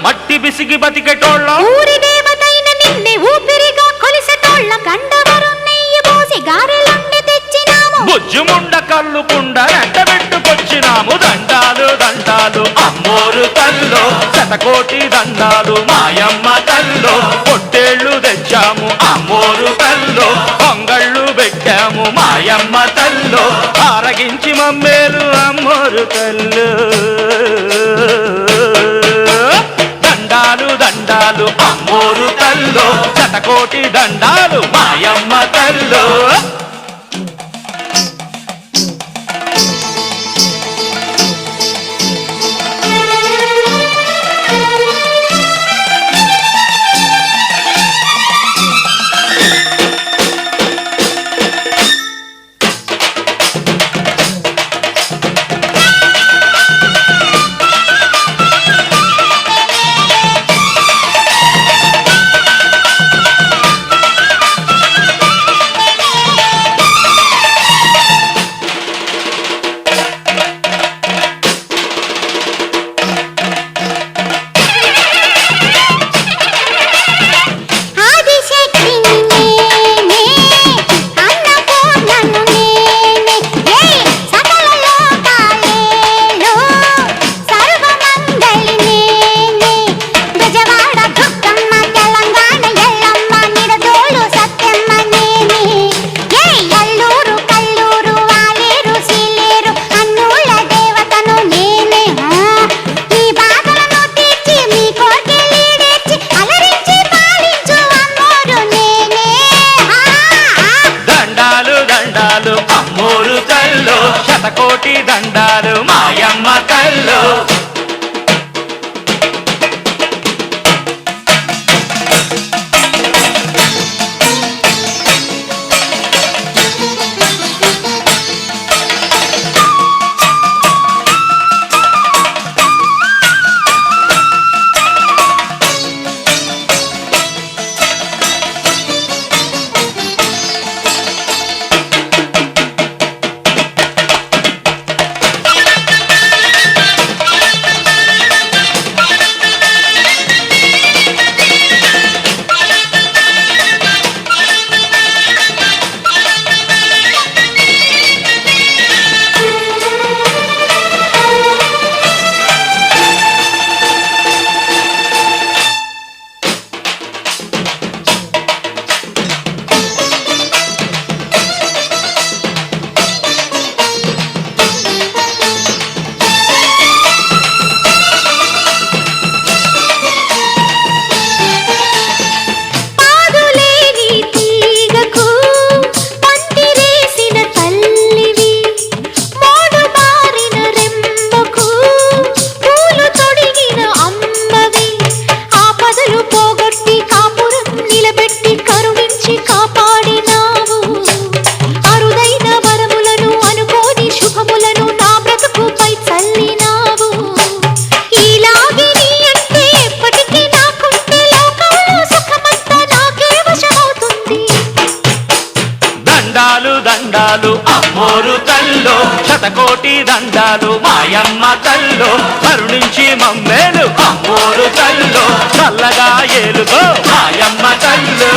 మట్టి బిసిగి బతికెటోళ్ళం ఊరి దేవతైన నిన్నే ఊపిరిగా కొలిసెటోళ్ళం గండవరం నెయ్యి పోసి గారెలండి తెచ్చినాము బుజ్జుముండ కల్లుకుండ ఎండబెట్టుకొచ్చినాము దండాలు దండాలు అమ్మోరు తల్లో శతకోటి దండాలు మాయమ్మ తల్లో పొట్టేళ్లు తెచ్చాము అమ్మోరు తల్లో పొంగళ్ళు పెట్టాము మాయమ్మ తల్లో ఆరగించి మమ్మేలు అమ్మోరు తల్లు దండాలు దండాలు అమ్మోరు తల్లో శతకోటి దండాలు మాయమ్మ తల్లో శతకోటి దండాలు మాయమ్మ తల్లో దండాలు అమ్మోరు తల్లో శతకోటి దండాలు మాయమ్మ తల్లో కరుణించి మమ్మేలు అమ్మోరు తల్లో చల్లగా ఏలుగో మాయమ్మ తల్లో